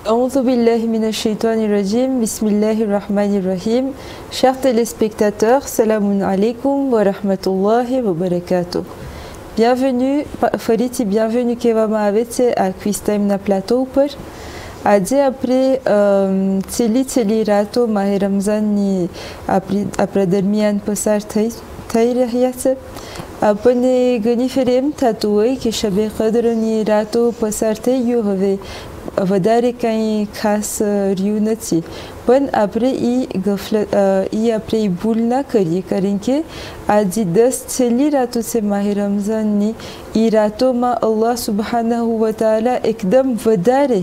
A'oudhu billahi minash shaitani rajim, bismillahir rahmanir rahim. Chers téléspectateurs, salamun alaikum wa rahmatullahi wa barakatuh. Bienvenue, Fariti, bienvenue Kevama Avete à Quiz Time na plateau पर आज après celi rato माह Ramzan ni après demian pasar થઈ રહ્યા છે આપણે ઘણી ફેર એમ થતું હોય કે શબે કદરની રાતો પસાર થઈ ગયો હવે વધારે કંઈ ખાસ રહ્યું નથી પણ આપણે આપણે ભૂલ ના કરીએ કારણ કે આજે 10 છેલ્લી રાતો છે માહ રમઝાનની એ રાતોમાં અલ્લાહ સુબહાનહુ વતાઆલા એકદમ વધારે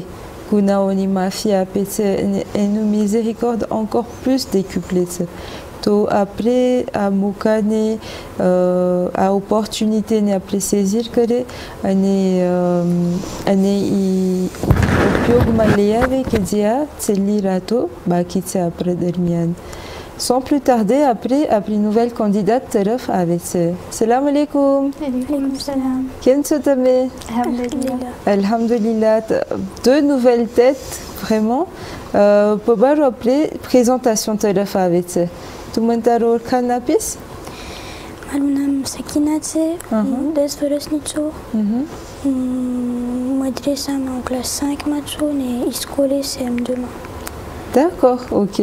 ગુનાહોની માફી આપે છે અને એનું મિઝેરિકોર્ડ encore plus décuplé છે. તો આપણે આ મોકાને આ ઓપોર્ચ્યુનિટીને આપણે સેઝir કરે અને ઉપયોગમાં લઈ આવે કે જે આ છેલ્લી રાતો બાકી છે આપણે દરમિયાન. Sans plus tarder, après, આપણી nouvelle candidate તરફ આવે છે. Salam alaikum. Alaikum salam. કેમ છો તમે? Alhamdulillah. Alhamdulillah. Deux nouvelles têtes, vraiment. Pour rappeler, présentation તરફ આવે છે. Tu mentaro orkan napis? Malunam Sakina છે 10 વર્ષની છું. મદ્રેસામાં ક્લાસ 5 માં છું ને સ્કૂલે CM2 માં. D'accord, ok.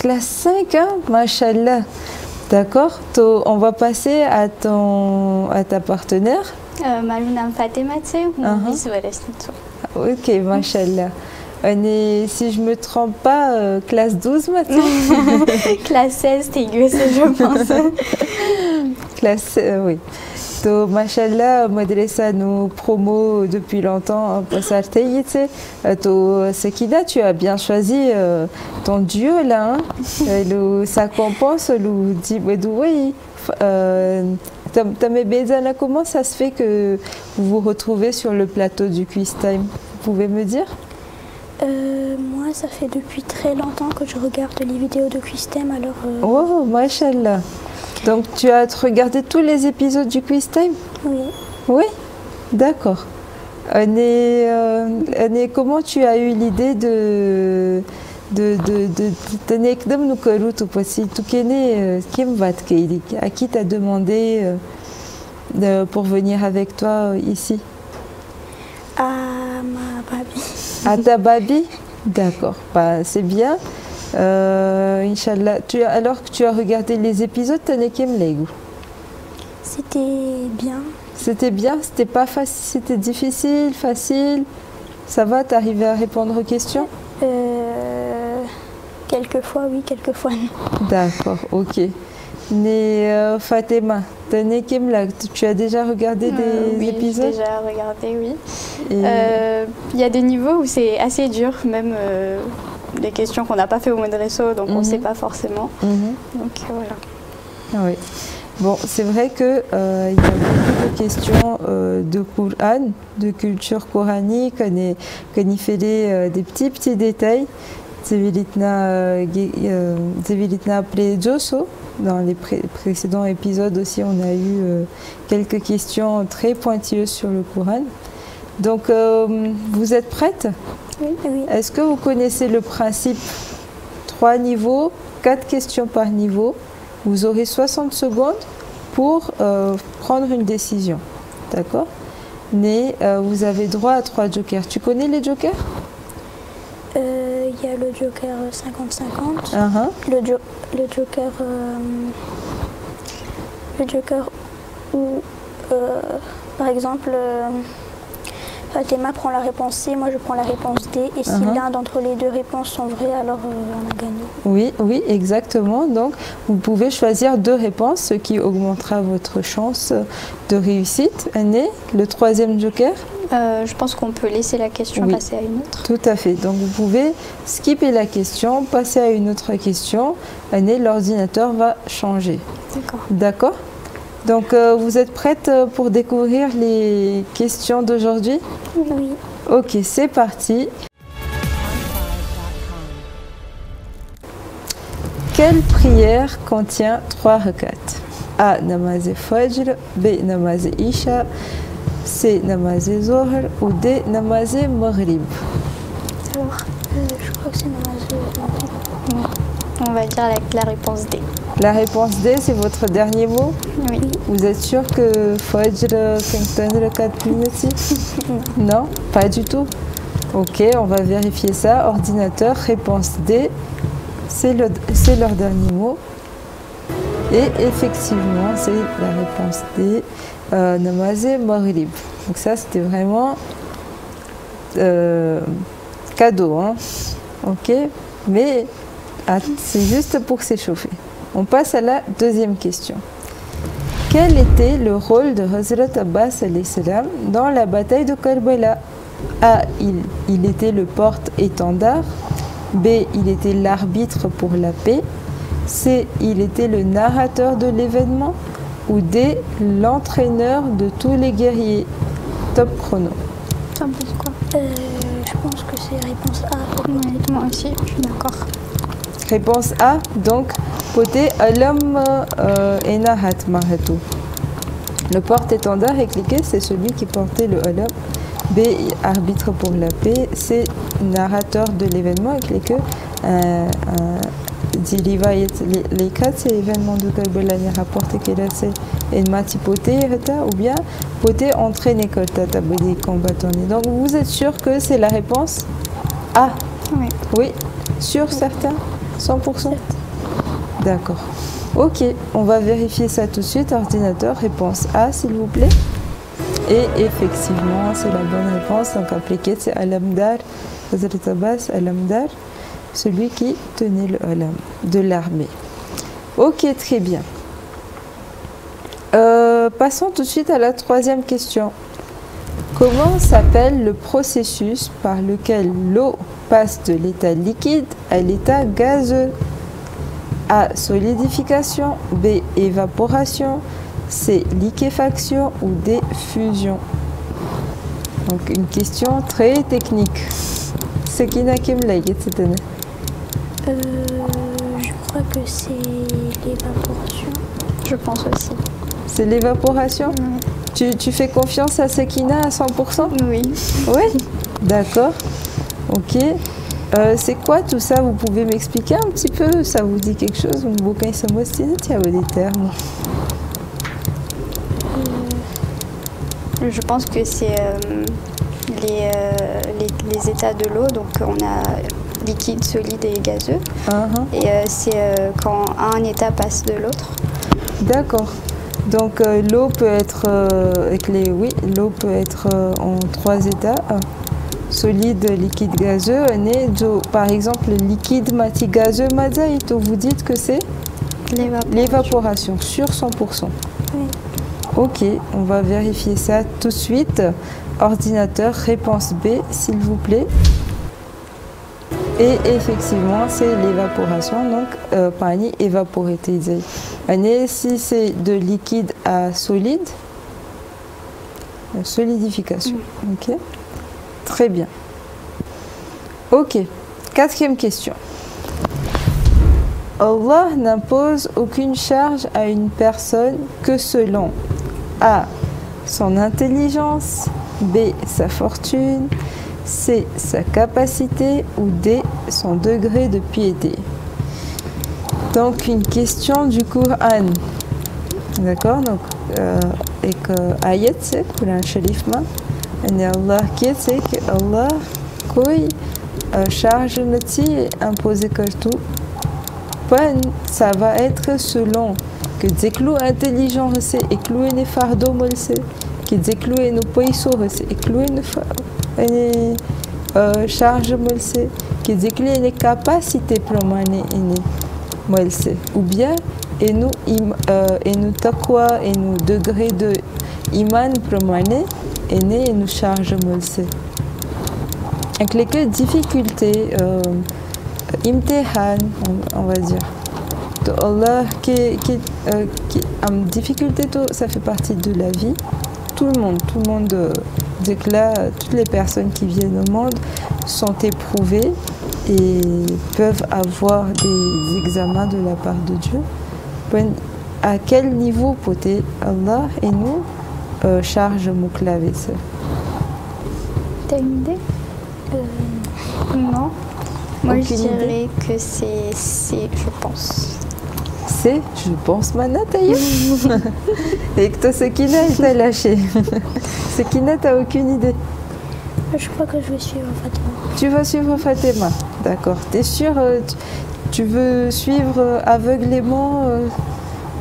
Classe 5, hein, machallah. D'accord, on va passer à ta partenaire. Malunam Fatima છે 20 વર્ષની છું. Ok, machallah. Et si je me trompe pas, classe 12 maintenant. Classe 16, t'es gueusée, je pense. Classe, oui. Donc, machallah, Madrasa nous promo depuis longtemps. Sekina, tu as bien choisi ton duo là. Hein? Ça compense, dit oui. Comment ça se fait que vous vous retrouvez sur le plateau du Quiz Time? Vous pouvez me dire? Moi, ça fait depuis très longtemps que je regarde les vidéos de Quiz Time, alors... Oh, machallah. Donc, tu as regardé tous les épisodes du Quiz Time? Oui. Oui? D'accord. Comment tu as eu l'idée de à qui t'as demandé pour venir avec toi ici? À ma baby. À ta baby? D'accord, bah, c'est bien. Inch'Allah. Alors que tu as regardé les épisodes, c'était bien. C'était bien? C'était pas facile? C'était difficile? Facile? Ça va? T'arrivais à répondre aux questions? Quelquefois oui, quelquefois non. D'accord, ok. Mais Fatima, tu as déjà regardé des épisodes? Oui, j'ai déjà regardé, oui. Il y a des niveaux où c'est assez dur, même des questions qu'on n'a pas fait au Madrasso, donc on ne sait pas forcément. Donc voilà. Ah oui. Bon, c'est vrai qu'il y a beaucoup de questions de Coran, de culture coranique, qu'on y fait des petits détails. Dans les précédents épisodes aussi, on a eu quelques questions très pointilleuses sur le Coran. Donc, vous êtes prête? Oui. Est-ce que vous connaissez le principe? 3 niveaux, 4 questions par niveau. Vous aurez 60 secondes pour prendre une décision. D'accord? Mais vous avez droit à 3 jokers. Tu connais les jokers? Il y a le joker 50-50, le joker où, par exemple, Fatima prend la réponse C, moi je prends la réponse D, et si l'un d'entre les deux réponses sont vraies, alors on a gagné. Oui, exactement. Donc, vous pouvez choisir 2 réponses, ce qui augmentera votre chance de réussite. Le 3e joker? Je pense qu'on peut laisser la question passer à une autre. Tout à fait. Donc vous pouvez skipper la question, passer à une autre question. L'ordinateur va changer. D'accord. Donc vous êtes prête pour découvrir les questions d'aujourd'hui? Oui. Ok, c'est parti. Quelle prière contient 3 rakat? A. Namaz Fajr, B. Namaz Isha, C. Namaz Zohr ou D. Namaz Maghrib. Je crois que c'est namaz. On va dire la réponse D. La réponse D, c'est votre dernier mot? Oui. Vous êtes sûr que Fajr, Kengtan, 4 minutes? Non, pas du tout. Ok, on va vérifier ça. Ordinateur, réponse D, c'est leur dernier mot. Et effectivement, c'est la réponse D, namaz maghrib. Donc ça, c'était vraiment cadeau, hein. Ok, mais c'est juste pour s'échauffer. On passe à la deuxième question. Quel était le rôle de Hazrat Abbas alayhi salam dans la bataille de Karbala? A. Il était le porte-étendard. B. Il était l'arbitre pour la paix. C. Il était le narrateur de l'événement. Ou D. L'entraîneur de tous les guerriers. Top chrono. Tu en penses quoi? Je pense que c'est réponse A. Oui, moi aussi, je suis d'accord. Réponse A, donc, poté alam enahat mahatou. Le porte-étendard est cliqué, c'est celui qui portait le alam. B, arbitre pour la paix. C, narrateur de l'événement, et cliqué. Les quatre, c'est l'événement de Karbala, il rapporte que là, c'est une mati poté, ou bien poté entraîné que tu as des combattants. Donc, vous êtes sûr que c'est la réponse A? Oui. Oui, sûr, certain? 100%? D'accord. Ok, on va vérifier ça tout de suite. Ordinateur, réponse A, s'il vous plaît. Et effectivement, c'est la bonne réponse. Donc, appliqué, c'est Alamdar, Hazrat Abbas, Alamdar, celui qui tenait le alam de l'armée. Ok, très bien. Passons tout de suite à la troisième question. Comment s'appelle le processus par lequel l'eau passe de l'état liquide à l'état gazeux? A. Solidification. B. Évaporation. C. Liquéfaction. Ou D. Fusion. Donc une question très technique. Ce qui n'a qu'à me laguer cette année. Je crois que c'est l'évaporation. Je pense aussi. C'est l'évaporation? Tu fais confiance à Sekina à 100%? Oui. Oui. D'accord. Ok. C'est quoi tout ça? Vous pouvez m'expliquer un petit peu? Ça vous dit quelque chose? Il y a des termes. Je pense que c'est les états de l'eau. Donc on a liquide, solide et gazeux. Et c'est quand un état passe de l'autre. D'accord. Donc l'eau peut être l'eau peut être en 3 états. Solide, liquide, gazeux. Par exemple, liquide, mati, gazeux, mazaïto, vous dites que c'est l'évaporation sur 100%. Oui. Ok, on va vérifier ça tout de suite. Ordinateur, réponse B, s'il vous plaît. Et effectivement, c'est l'évaporation, donc pani évaporé. Si c'est de liquide à solide, solidification. Ok. Très bien. Ok. 4e question. Allah n'impose aucune charge à une personne que selon A. Son intelligence, B. Sa fortune, C. Sa capacité ou D. Son degré de piété. Donc une question du Coran. D'accord. Donc avec ayat c'est Coran Sharif ma. Et Allah qui c'est que Allah koi charge nati imposé kartu. Ça va être selon que déclou intelligent c'est éclouer les fardeaux mal c'est que déclouer nos poisson c'est éclouer nos charge mal c'est que déclouer les capacités promanées mal c'est ou bien et nous taqwa et nous degré de iman promané et nous charge mal c'est avec les difficultés imtihan, on va dire. Allah qui a une difficulté, ça fait partie de la vie. Tout le monde déclare, toutes les personnes qui viennent au monde sont éprouvées et peuvent avoir des examens de la part de Dieu. À quel niveau peut Allah et nous charge mon clavier? T'as une idée? Non. Moi, je dirais que c'est C, je pense. C, je pense, Mana, et que toi, Sakina, il t'a lâché. Sakina, t'as aucune idée? Je crois que je vais suivre Fatima. Tu vas suivre Fatima, d'accord. T'es sûre, tu veux suivre aveuglément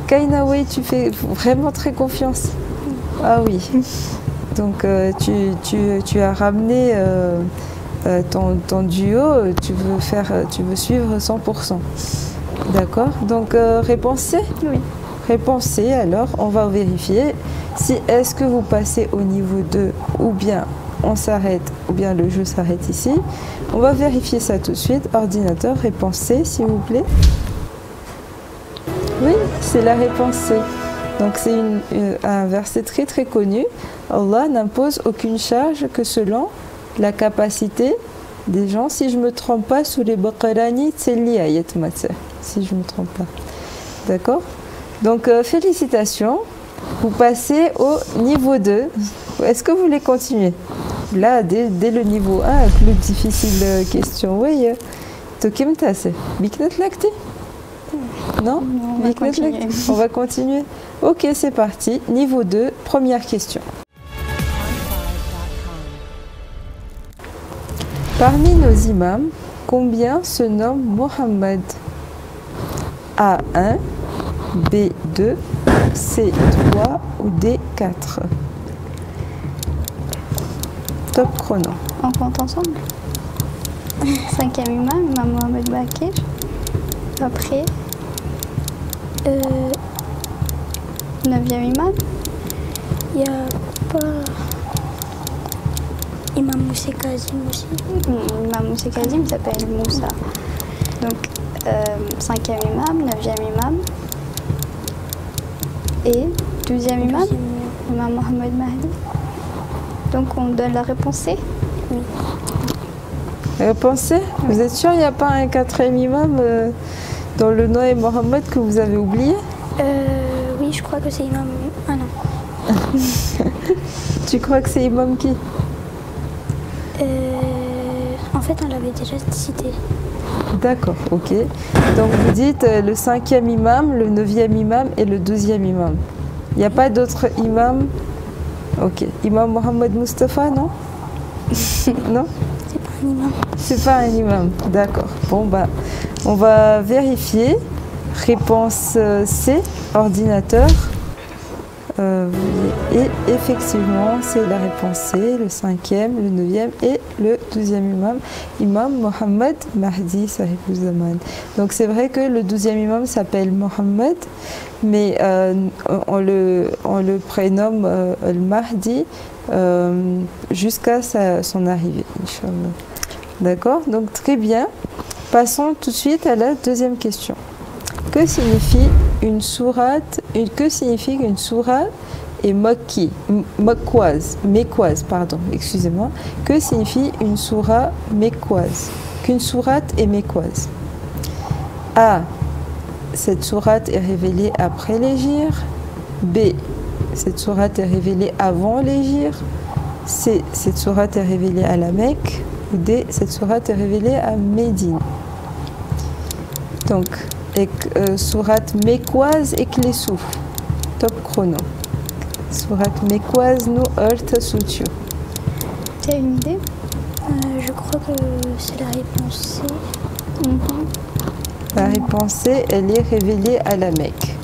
Kainawe, tu fais vraiment très confiance. Ah oui. Donc tu as ramené ton duo, tu veux suivre 100%. D'accord. Donc réponse C? Oui. Réponse C, alors on va vérifier si est-ce que vous passez au niveau 2 ou bien on s'arrête ou bien le jeu s'arrête ici. On va vérifier ça tout de suite. Ordinateur, réponse C, s'il vous plaît. Oui, c'est la réponse C. Donc c'est un verset très très connu. Allah n'impose aucune charge que selon la capacité des gens. Si je ne me trompe pas, sous les Baqarani, c'est l'ayat matse. Si je ne me trompe pas. D'accord? Donc félicitations. Vous passez au niveau 2. Est-ce que vous voulez continuer? Là, dès le niveau 1, plus difficile question. Oui, Tokim Tasse. Biknet Lakti? Non, on va continuer. Ok, c'est parti. Niveau 2, première question. Parmi nos imams, combien se nomme Mohammed? A1, B2, C3 ou D4? Top chrono. On compte ensemble. 5e imam, Imam Mohamed Bakir. Après, 9e imam. Il n'y a pas Imam Moussa Kazim aussi. Imam Moussa Kazim s'appelle Moussa. Donc 5e imam, 9e imam. Et 12e imam, Imam Mohamed Mahdi. Donc on donne la réponse C? Oui. Réponse C? Vous êtes sûr qu'il n'y a pas un 4e imam dans le nom de Mohammed que vous avez oublié? Oui, je crois que c'est Imam... Ah non. Tu crois que c'est imam qui? En fait, on l'avait déjà cité. D'accord, ok. Donc vous dites le 5e imam, le 9e imam et le 12e imam. Il n'y a pas d'autres imams? Ok. Imam Mohamed Mustafa, non? Non? C'est pas un imam. C'est pas un imam, d'accord. Bon, bah, on va vérifier. Réponse C, ordinateur. Et effectivement, c'est la réponse C, le 5e, le 9e et le 12e imam, Imam Mohamed Mahdi Sahibul Zaman. Donc c'est vrai que le 12e imam s'appelle Mohamed, mais on le prénomme Al-Mahdi jusqu'à son arrivée, Inch'Allah. D'accord? Donc très bien. Passons tout de suite à la deuxième question. Que signifie une sourate? Que signifie qu'une sourate est mécoise, pardon, excusez-moi. Que signifie une sourate mécoise? Qu'une sourate est mécoise? A. Cette sourate est révélée après l'hégire. B. Cette sourate est révélée avant l'hégire. C. Cette sourate est révélée à la Mecque. Ou D. Cette sourate est révélée à Médine. Donc, sourate mécoise et Clésou. Top chrono. Sourate mécoise, nous heurte soutio. Tu as une idée? Je crois que c'est la réponse C. La réponse C, elle est révélée à la Mecque.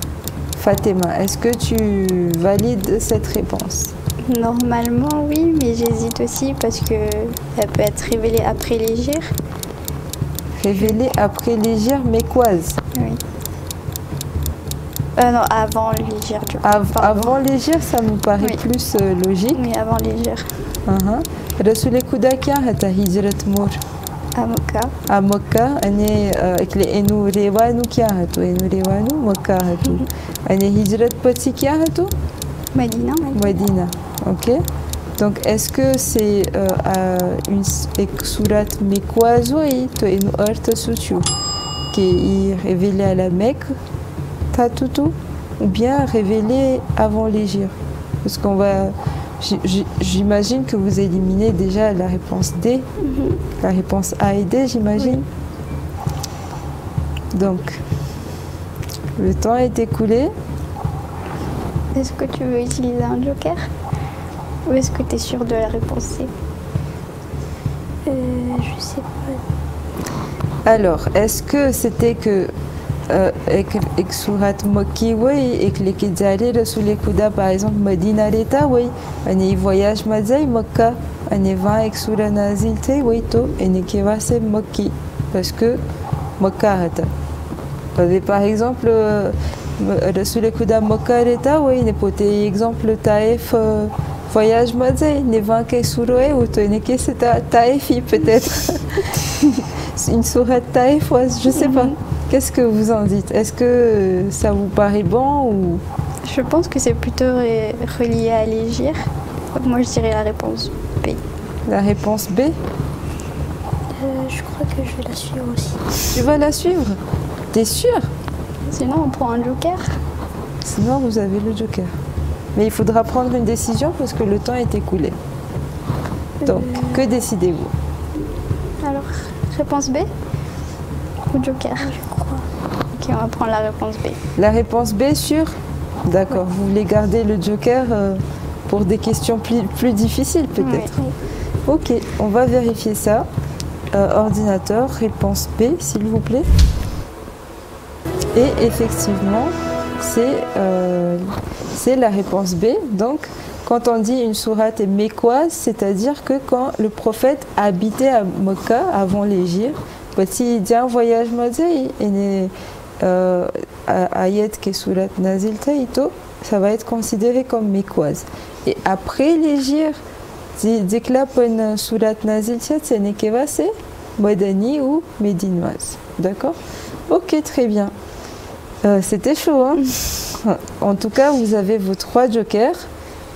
Fatima, est-ce que tu valides cette réponse? Normalement, oui, mais j'hésite aussi parce qu'elle peut être révélée après l'hégire. Révélée après l'hégire mécoise. Oui. Non, avant l'hégire. Avant l'hégire, ça me paraît plus logique. Oui, avant l'hégire. Rasoul Koudakia hata hijrat mur. À Mecca. À Mecca, enu rewanu kia hatu, enu rewanu Mecca hatu. Ane hijrat pati kia hatu? Medina. Medina. Ok. Donc, est-ce que c'est une sourate mécoise ou une heurte soutio qui est révélée à la Mecque, Tatutu, ou bien révélée avant l'hégire? Parce qu'on va. J'imagine que vous éliminez déjà la réponse D, la réponse A et D, j'imagine. Donc, le temps est écoulé. Est-ce que tu veux utiliser un joker? Ou est-ce que tu es sûr de la réponse C? Je sais pas. Alors, est-ce que c'était que ek surat Makki, oui, et que les Kidjali, Rasoul Kouda, par exemple, Medina Reta, oui, on est voyage Mazai, Makka, on est 20 ek surat Nazil, oui, to, et n'est que c'est Makki, parce que Makka Reta. Par exemple, Rasoul Kouda Makka Reta, oui, n'est pas exemple Taïf. Voyage Mazai, n'est 20 ek surat, ou to, n'est que c'est Taïfi, peut-être. Une sourate taïfoise, je sais pas. Qu'est-ce que vous en dites? Est-ce que ça vous paraît bon ou... Je pense que c'est plutôt relié à légir. Moi, je dirais la réponse B. La réponse B? Je crois que je vais la suivre aussi. Tu vas la suivre? T'es sûr? Sinon, on prend un joker. Sinon, vous avez le joker. Mais il faudra prendre une décision parce que le temps est écoulé. Donc, que décidez-vous? Alors, réponse B ou joker? Je crois. Ok, on va prendre la réponse B. La réponse B, sûr? D'accord. Vous voulez garder le joker pour des questions plus difficiles, peut-être? Oui. Ok, on va vérifier ça. Ordinateur, réponse B, s'il vous plaît. Et effectivement, c'est la réponse B. Donc, quand on dit une sourate est mécoise, c'est-à-dire que quand le prophète habitait à Mecca avant l'Hégire, s'il dit un voyage mazai, ayat ke surat nazil taito, ça va être considéré comme mécoise. Et après l'Hégire, dès que la surat nazil c'est nekeva, c'est modani ou médinoise. D'accord? Ok, très bien. C'était chaud, hein? En tout cas, vous avez vos 3 jokers.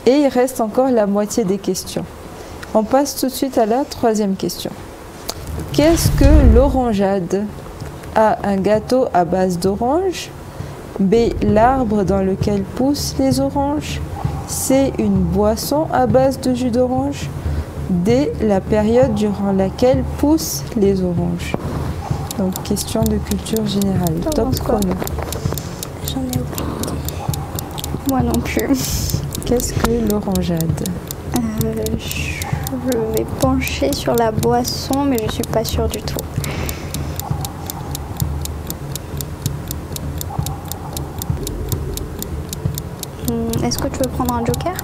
Et il reste encore la moitié des questions. On passe tout de suite à la 3e question. Qu'est-ce que l'orangeade? A. Un gâteau à base d'orange. B. L'arbre dans lequel poussent les oranges. C. Une boisson à base de jus d'orange. D. La période durant laquelle poussent les oranges. Donc, question de culture générale. Top chrono. J'en ai aucune idée. Moi non plus. Qu'est-ce que l'orangeade? Je vais pencher sur la boisson, mais je suis pas sûre du tout. Est-ce que tu veux prendre un joker?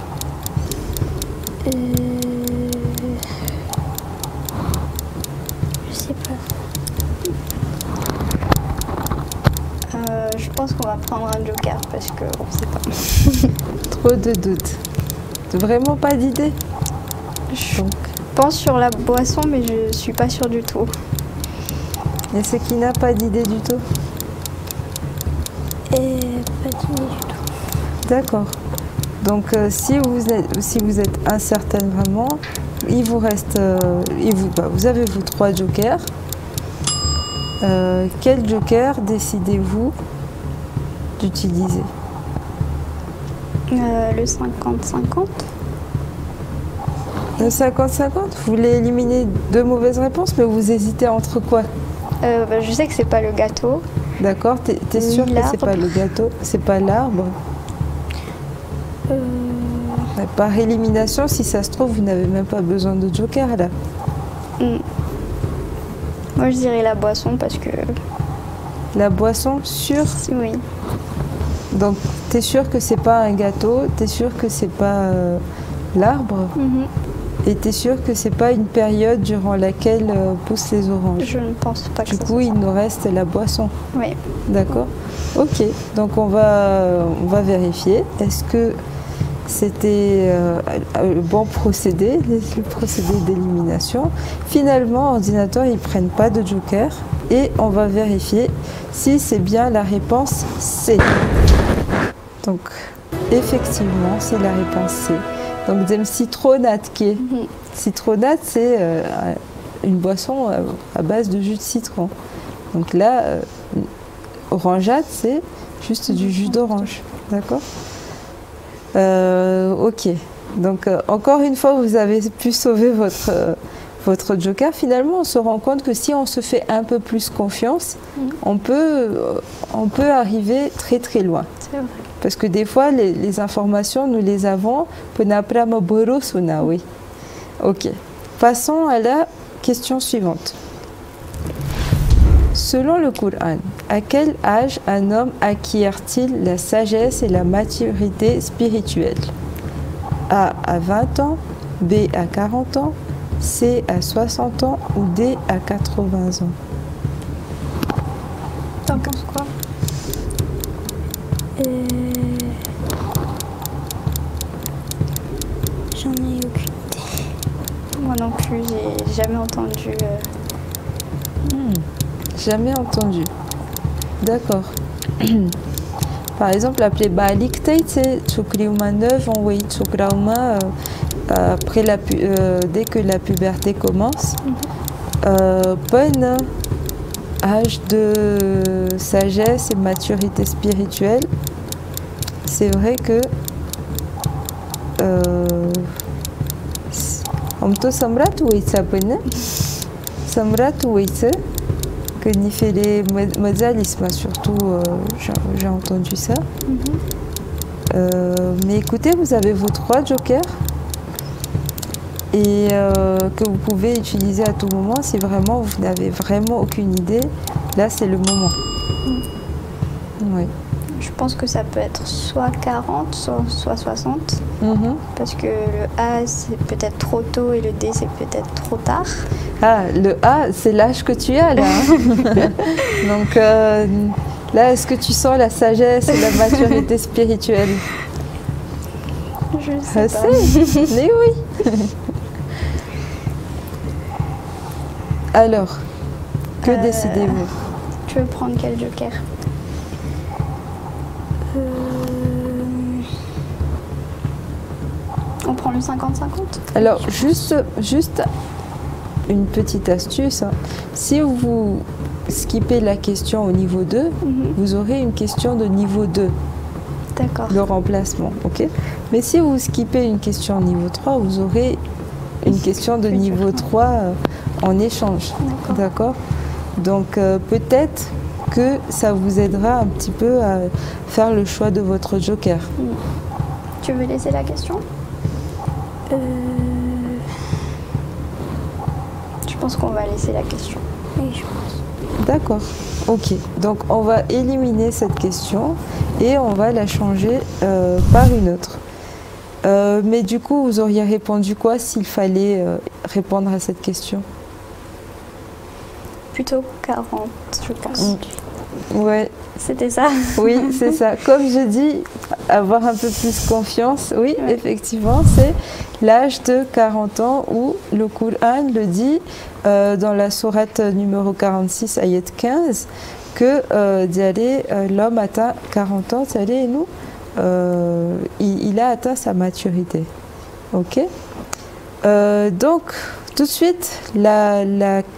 Je sais pas. Je pense qu'on va prendre un joker parce qu'on sait pas. Trop de doutes. Vraiment pas d'idée? Je pense sur la boisson, mais je suis pas sûre du tout. Et c'est qui n'a pas d'idée du tout? Pas d'idée du tout. D'accord. Donc si vous êtes incertaine vraiment, il vous reste, vous avez vos 3 jokers. Quel joker décidez-vous d'utiliser? Le 50-50. Le 50-50? Vous voulez éliminer 2 mauvaises réponses, mais vous hésitez entre quoi? Je sais que c'est pas le gâteau. D'accord, t'es sûre que c'est pas le gâteau? C'est pas l'arbre? Par élimination, si ça se trouve, vous n'avez même pas besoin de joker là. Moi je dirais la boisson parce que... La boisson, sûre? Oui. Donc t'es sûre que c'est pas un gâteau, t'es sûre que c'est pas l'arbre, et t'es sûre que c'est pas une période durant laquelle poussent les oranges? Je ne pense pas que Du coup, il nous reste la boisson. Oui. D'accord. Ok, donc on va vérifier. Est-ce que c'était le bon procédé, le procédé d'élimination? Finalement, ordinateur, ils ne prennent pas de joker et on va vérifier si c'est bien la réponse C. Donc, effectivement, c'est la réponse C. Donc, dem citronnade qui est. Citronnade, c'est une boisson à base de jus de citron. Donc là, orangeade, c'est juste du jus d'orange. D'accord? Ok. Donc, encore une fois, vous avez pu sauver votre joker, finalement, on se rend compte que si on se fait un peu plus confiance, on peut arriver très très loin. C'est vrai. Parce que des fois, les informations, nous les avons. Oui. Ok. Passons à la question suivante. Selon le Coran, à quel âge un homme acquiert-il la sagesse et la maturité spirituelle? A à 20 ans, B à 40 ans, C à 60 ans ou D à 80 ans? T'en penses quoi? J'en ai aucune idée. Moi non plus, j'ai jamais entendu. Jamais entendu. D'accord. Par exemple, appelé Balik Taïtse, Tchokriuma 9, on voit Tchokrauma après dès que la puberté commence. Bon âge de sagesse et maturité spirituelle. C'est vrai que on peut samrat ou samrat ou que n'y fait les modalismes, surtout j'ai entendu ça. Mais écoutez, vous avez vos 3 jokers et que vous pouvez utiliser à tout moment si vraiment vous n'avez vraiment aucune idée. Là, c'est le moment. Oui. Je pense que ça peut être soit 40, soit 60. Parce que le A, c'est peut-être trop tôt et le D, c'est peut-être trop tard. Ah, le A, c'est l'âge que tu as là. Donc là, est-ce que tu sens la sagesse et la maturité spirituelle? Je sais pas. Mais oui. Alors, que décidez-vous? Tu veux prendre quel joker? On prend le 50-50? Alors, juste une petite astuce. Hein. Si vous skippez la question au niveau 2, vous aurez une question de niveau 2. D'accord. Le remplacement, ok? Mais si vous skippez une question au niveau 3, vous aurez une question de niveau 3 en échange. D'accord? Donc, peut-être que ça vous aidera un petit peu à faire le choix de votre joker. Tu veux laisser la question? Je pense qu'on va laisser la question. Oui, je pense. D'accord. Ok. Donc, on va éliminer cette question et on va la changer par une autre. Mais du coup, vous auriez répondu quoi s'il fallait répondre à cette question? Plutôt 40, je pense. Ouais. C'était ça? Oui, c'est ça. Comme je dis, avoir un peu plus confiance, oui, effectivement, c'est l'âge de 40 ans où le Coran le dit dans la sourate numéro 46, ayat 15, que l'homme atteint 40 ans, et nous, il a atteint sa maturité. Ok? Donc, tout de suite, la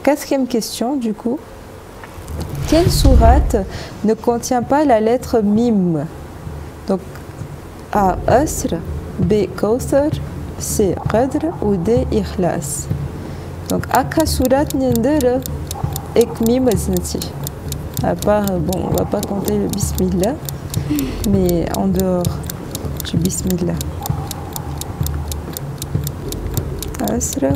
4e question, du coup. Quelle sourate ne contient pas la lettre Mim? Donc, A. Asr, B. Kawthar, C. Qadr ou D. Ikhlas. Donc, aka sourate nyandere ek Mim aznati. À part, bon, on va pas compter le Bismillah, mais en dehors du Bismillah. Asr.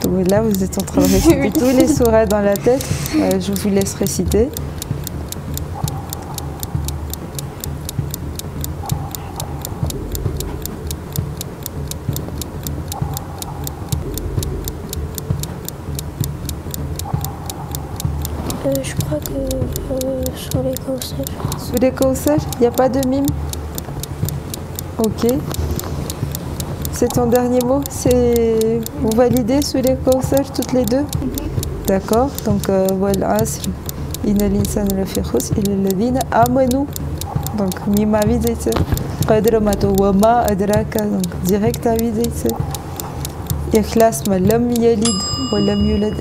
Donc là, vous êtes en train de réciter tous les sourates dans la tête. Je vous laisse réciter. Je crois que sur les Kawthar. Sous les Kawthar, il n'y a pas de mime? Ok. C'est ton dernier mot? Vous validez sous les Kawthar toutes les deux? D'accord. Donc, wal asr, inna l'insana lafi khusr illa alladhina amanu. Donc, mime avidete. Qadra mato wa ma adraka. Donc, direct avidete. Ikhlas ma lam yalid wa lam yulad.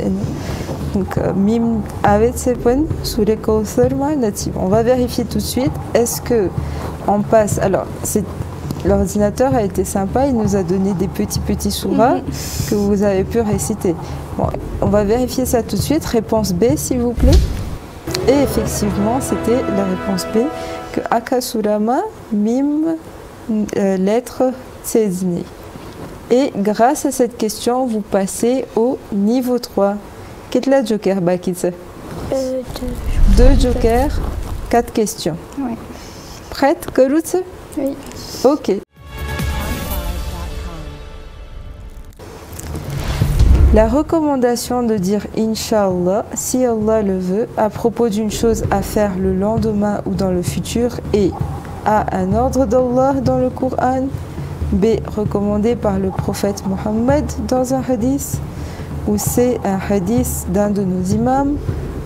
Donc, mime avec ses points sous les Kawthar ma natif. On va vérifier tout de suite. Est-ce que on passe? Alors, c'est l'ordinateur a été sympa, il nous a donné des petits surahs que vous avez pu réciter. Bon, on va vérifier ça tout de suite. Réponse B, s'il vous plaît. Et effectivement, c'était la réponse B, que Akasurama, mime, lettre Tsezni. Et grâce à cette question, vous passez au niveau 3. Quel est le joker, Bakitse? 2 jokers, 4 questions. Oui. Prête, Korutse? Oui. Ok. La recommandation de dire Inch'Allah, si Allah le veut, à propos d'une chose à faire le lendemain ou dans le futur est A. Un ordre d'Allah dans le Coran, B. Recommandé par le prophète Mohammed dans un hadith, ou C. Un hadith d'un de nos imams,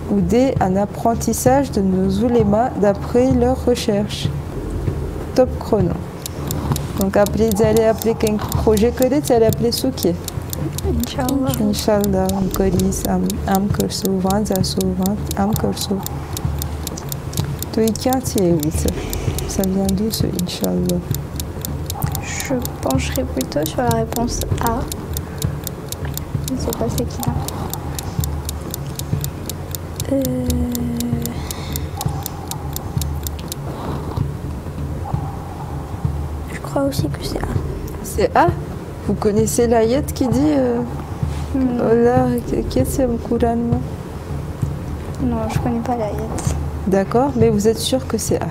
ou D. Un apprentissage de nos ulémas d'après leurs recherches. Top chrono. Donc après, vous allez appeler quel projet que vous allez appeler Souki. Inch'Allah. Inch'Allah, Koris, Am Kursu, Vanzasu, Am Kursu. Tu es qui ça vient d'où ce Inch'Allah? Je pencherai plutôt sur la réponse A. Je ne sais pas c'est qui là. Je crois aussi que c'est A. C'est A. Vous connaissez l'ayat qui dit Allah, qu'est-ce que le Coran? Non, je ne connais pas l'ayat. D'accord, mais vous êtes sûr que c'est A?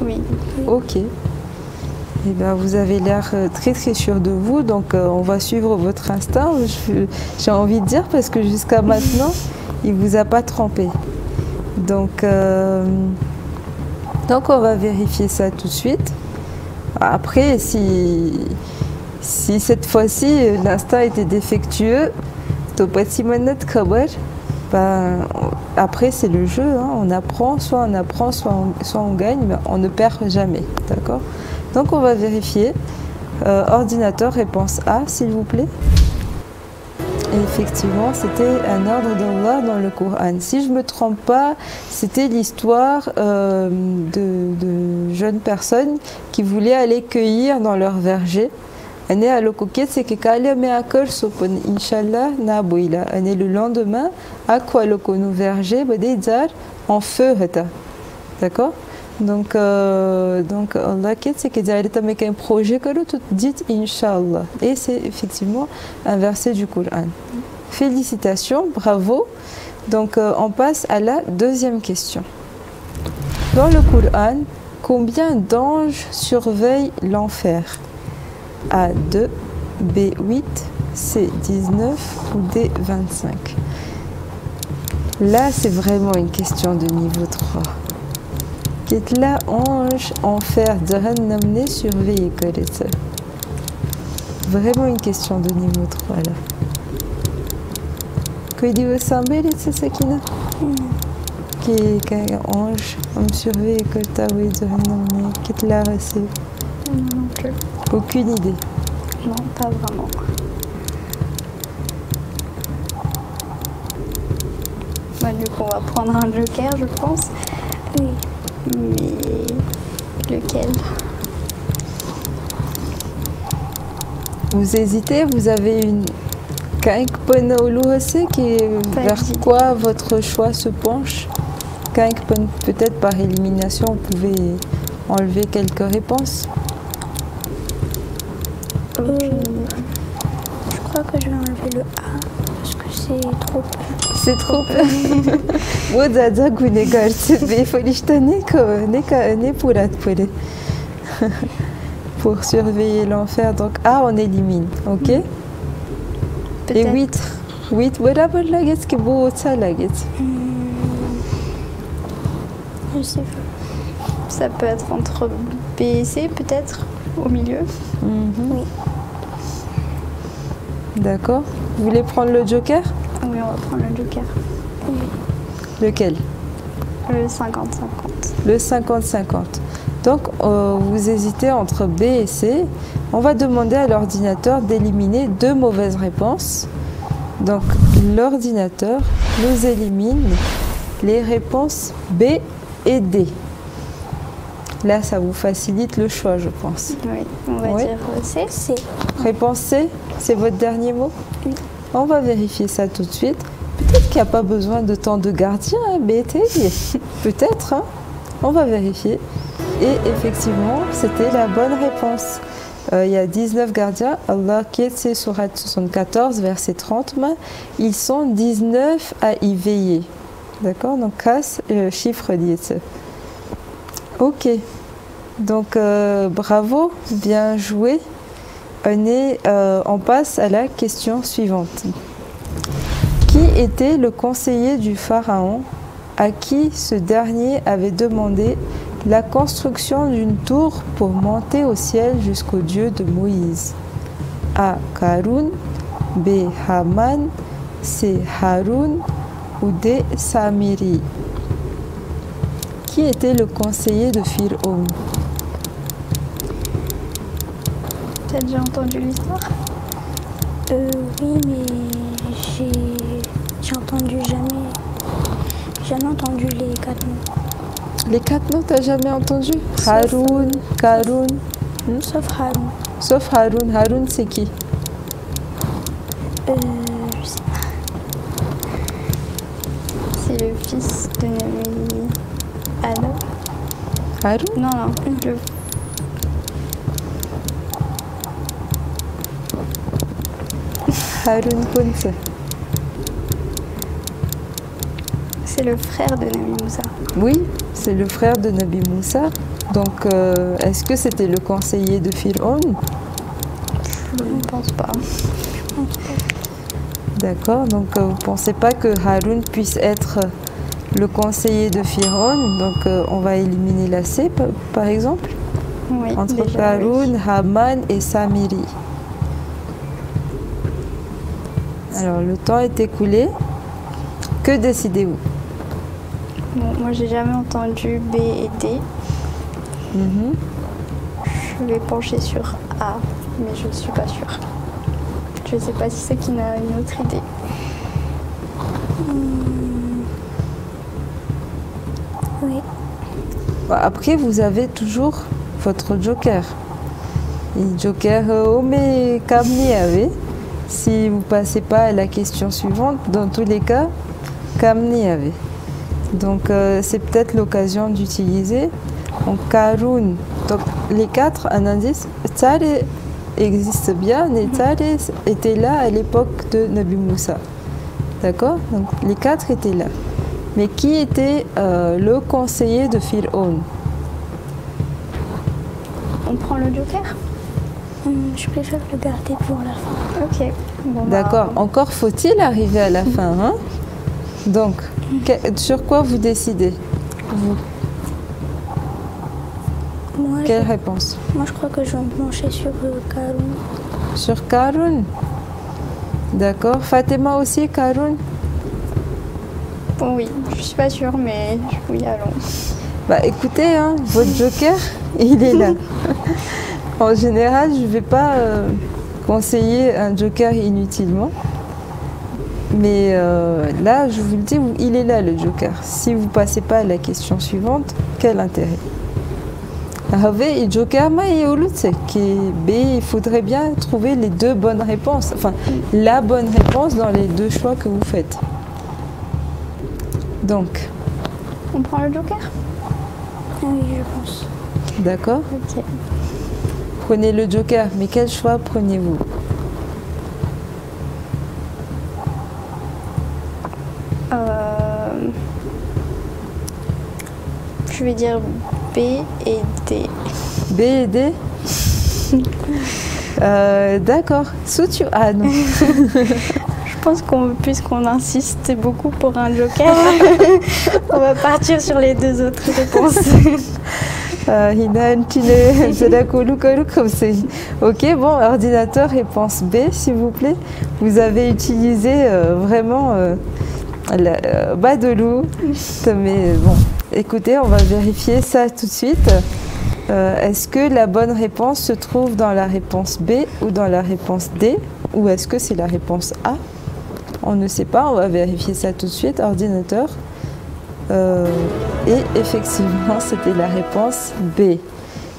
Oui. Ok. Eh bien, vous avez l'air très sûr de vous, donc on va suivre votre instinct, j'ai envie de dire, parce que jusqu'à maintenant, il ne vous a pas trompé. Donc on va vérifier ça tout de suite. Après, si cette fois-ci l'instinct était défectueux, ben, après c'est le jeu, hein. On apprend, soit on gagne, mais on ne perd jamais, d'accord? Donc on va vérifier. Ordinateur, réponse A, s'il vous plaît. Et effectivement, c'était un ordre d'Allah dans le Coran. Si je ne me trompe pas, c'était l'histoire de jeunes personnes qui voulaient aller cueillir dans leur verger. C'est que Inch'Allah, le lendemain, à quoi le verger en feu. D'accord? Donc Allah c'est que c'est un projet que tu dis Inch'Allah. Et c'est effectivement un verset du Coran. Félicitations, bravo. Donc on passe à la deuxième question. Dans le Coran, combien d'anges surveillent l'enfer? A2, B8, C19 ou D25? Là, c'est vraiment une question de niveau 3. Qu'est-ce là, ange, enfer, Jahannam, surveillé que vraiment une question de niveau 3 là. Que dit vous semblez, c'est ça qui n'a? Qui est ange, on surveille que tu as vu Jahannam, qu'est-ce là, c'est? Non plus. Aucune idée. Non, pas vraiment. Bah, du coup, on va prendre un joker, je pense. Oui. Mais lequel? Vous hésitez, vous avez une qui vers quoi votre choix se penche? Peut-être par élimination, vous pouvez enlever quelques réponses. Je crois que je vais enlever le A parce que c'est trop peu. C'est trop peu. Pour surveiller l'enfer. Donc A, on élimine. Ok? Et 8. 8, voilà, ce qui est beau, ça, la guette. Je sais pas. Ça peut être entre B et C, peut-être, au milieu. Oui. D'accord. Vous voulez prendre le joker? Oui, on va prendre le joker. Oui. Lequel? Le 50-50. Le 50-50. Donc, vous hésitez entre B et C. On va demander à l'ordinateur d'éliminer 2 mauvaises réponses. Donc, l'ordinateur nous élimine les réponses B et D. Là, ça vous facilite le choix, je pense. Oui, on va dire C. C. Réponse C, c'est votre dernier mot? Oui. On va vérifier ça tout de suite. Peut-être qu'il n'y a pas besoin de tant de gardiens, mais peut-être, hein. On va vérifier. Et effectivement, c'était la bonne réponse. Il y a 19 gardiens. Allah qui est sur Surat 74, verset 30. Ils sont 19 à y veiller. D'accord? Donc, casse le chiffre 10. Ok. Donc, bravo, bien joué. On passe à la question suivante. Qui était le conseiller du pharaon à qui ce dernier avait demandé la construction d'une tour pour monter au ciel jusqu'au Dieu de Moïse? A. Karun, B. Haman, C. Harun ou D. Samiri? Qui était le conseiller de Pharaon? Tu as déjà entendu l'histoire? Oui, mais j'ai entendu jamais entendu les 4 noms. Les 4 noms, t'as jamais entendu? Harun, Karun. Sauf Harun. Sauf Harun. Harun, c'est qui? Je sais pas. C'est le fils de Nabi Adam. Harun? Non, le... Harun Kunze. C'est le frère de Nabi Moussa. Oui, c'est le frère de Nabi Moussa. Donc, est-ce que c'était le conseiller de Pharaon? Je ne pense pas. D'accord, donc vous ne pensez pas que Harun puisse être le conseiller de Pharaon? Donc, on va éliminer la C, par exemple, oui, entre déjà, Harun, oui. Haman et Samiri. Alors, le temps est écoulé. Que décidez-vous? Bon, moi, j'ai jamais entendu B et D. Je vais pencher sur A, mais je ne suis pas sûre. Je ne sais pas si c'est qui n'a une autre idée. Oui. Bon, après, vous avez toujours votre joker. Et joker, mais Kamni avait. Si vous ne passez pas à la question suivante, dans tous les cas, Kamni avait. Donc, c'est peut-être l'occasion d'utiliser. Donc, Karun. Donc, les 4, un indice. Tsare existe bien, et Tsare était là à l'époque de Nabi Moussa. D'accord? Donc, les 4 étaient là. Mais qui était le conseiller de Pharaon? On prend le joker? Je préfère le garder pour la fin. Ok. Bon, D'accord. Encore faut-il arriver à la fin, hein? Donc, sur quoi vous décidez? Vous. Quelle réponse? Moi, je crois que je vais me pencher sur Karun. Sur Karun? D'accord. Fatima aussi, Karun? Bon, oui, je suis pas sûre, mais oui, allons. Bah écoutez, hein, votre joker, il est là. En général, je ne vais pas conseiller un joker inutilement. Mais là, je vous le dis, il est là le joker. Si vous ne passez pas à la question suivante, quel intérêt? Il faudrait bien trouver les 2 bonnes réponses. Enfin, la bonne réponse dans les 2 choix que vous faites. Donc. On prend le joker? Oui, je pense. D'accord. Ok. Prenez le joker, mais quel choix prenez-vous? Je vais dire B et D. B et D? D'accord. Sutu. Ah non. Je pense puisqu'on insiste beaucoup pour un joker, on va partir sur les 2 autres réponses. Ok, bon, ordinateur, réponse B, s'il vous plaît. Vous avez utilisé vraiment Badolou. Mais bon, écoutez, on va vérifier ça tout de suite. Est-ce que la bonne réponse se trouve dans la réponse B ou dans la réponse D? Ou est-ce que c'est la réponse A? On ne sait pas, on va vérifier ça tout de suite. Ordinateur, Et effectivement, c'était la réponse B.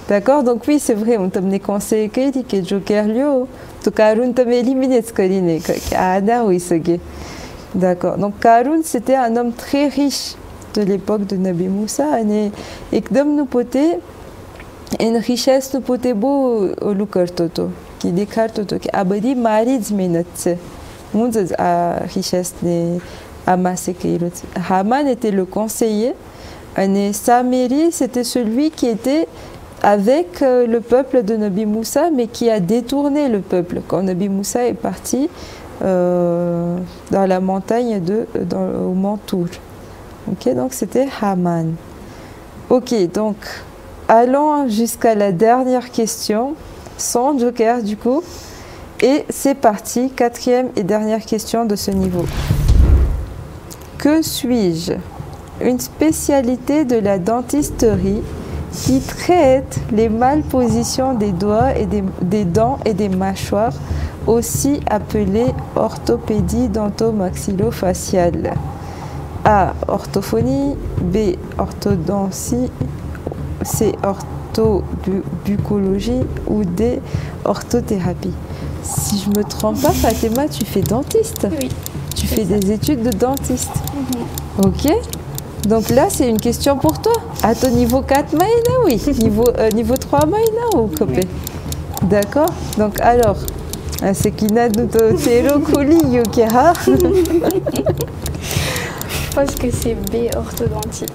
D'accord? Donc oui, c'est vrai, on t'a conseillé que Joker Lio, tu Karun t'a éliminé ce Karine, oui, c'est d'accord. Donc Karun, c'était un homme très riche de l'époque de Nabi Moussa, et que nous potait une richesse nous potait beau au Lukartoto, qui décarte qui abadi marid minetse. Munzaz a richesse ne amassé Kairot. Haman était le conseiller, et Samiri, c'était celui qui était avec le peuple de Nabi Moussa, mais qui a détourné le peuple quand Nabi Moussa est parti dans la montagne au mont Tour. Ok, donc c'était Haman. Ok, donc allons jusqu'à la dernière question, sans joker du coup. Et c'est parti, quatrième et dernière question de ce niveau. Que suis-je? Une spécialité de la dentisterie qui traite les malpositions des doigts et des dents et des mâchoires, aussi appelée orthopédie dentomaxillofaciale. A. Orthophonie. B. Orthodontie. C. Orthobucologie. Ou D. Orthothérapie. Si je me trompe pas, Fatima, tu fais dentiste. Oui. Tu fais des études de dentiste. Mm-hmm. Ok. Donc là, c'est une question pour toi. À ton niveau 4 maïna, oui. Niveau 3 maïna ou copé. D'accord. Donc alors, c'est qui n'a de couli yokeha. Je pense que c'est B, orthodontie.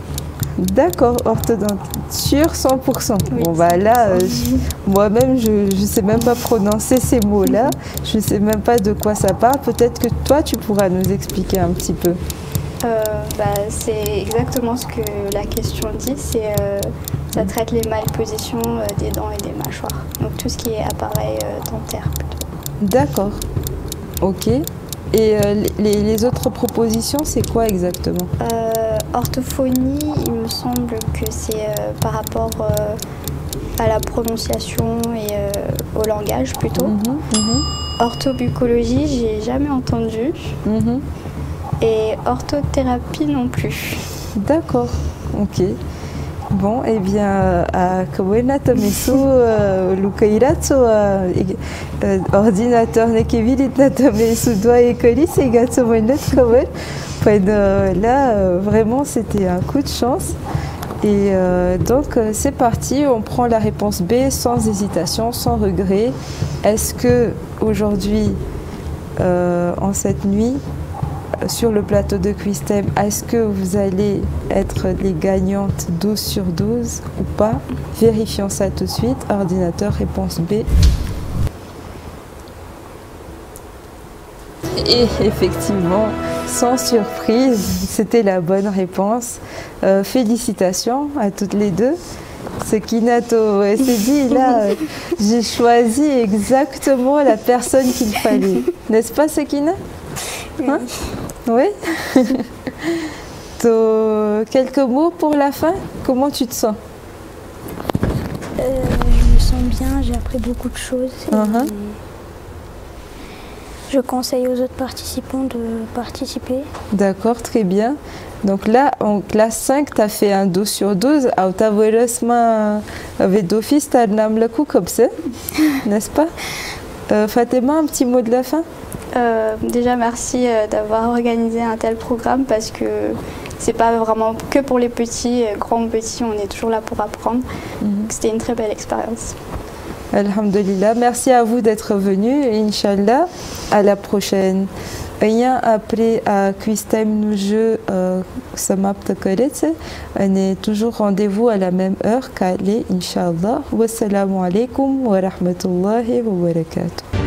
D'accord, orthodontie. Sur 100%. Oui, bon, bah là, moi-même, je ne sais même pas prononcer ces mots-là. Je ne sais même pas de quoi ça parle. Peut-être que toi, tu pourras nous expliquer un petit peu. C'est exactement ce que la question dit. Ça traite les malpositions des dents et des mâchoires. Donc tout ce qui est appareil dentaire plutôt. D'accord. Ok. Et les autres propositions, c'est quoi exactement? Orthophonie, il me semble que c'est par rapport à la prononciation et au langage plutôt. Orthobucologie, j'ai jamais entendu. Et orthothérapie non plus. D'accord, ok. Bon, eh bien, à Kawena Tomesu, Lukairatsu, ordinateur Nekevilit Natomesu, doigt et colis, et Gatsomonet Kawen. Là, vraiment, c'était un coup de chance. Et donc, c'est parti, on prend la réponse B sans hésitation, sans regret. Est-ce que aujourd'hui, en cette nuit, sur le plateau de Quiztime, est-ce que vous allez être les gagnantes 12 sur 12 ou pas? Vérifions ça tout de suite. Ordinateur, réponse B. Et effectivement, sans surprise, c'était la bonne réponse. Félicitations à toutes les deux. Sekinato, elle s'est dit, là, j'ai choisi exactement la personne qu'il fallait. N'est-ce pas, Sekina? Hein? Oui. Quelques mots pour la fin? Comment tu te sens? Je me sens bien, j'ai appris beaucoup de choses. Je conseille aux autres participants de participer. D'accord, très bien. Donc là, en classe 5, tu as fait un 12 sur 12. Avec d'office, tu as le coup comme ça, n'est-ce pas? Fatima, un petit mot de la fin? Déjà, merci d'avoir organisé un tel programme parce que c'est pas vraiment que pour les petits, grands ou petits, on est toujours là pour apprendre. C'était une très belle expérience. Alhamdulillah, merci à vous d'être venus. Inch'Allah, à la prochaine. Rien après à Quiztime nous jeu Samapta Koretse. On est toujours rendez-vous à la même heure qu'à Inch'Allah. Wassalamu alaikum wa rahmatullahi wa barakatuh.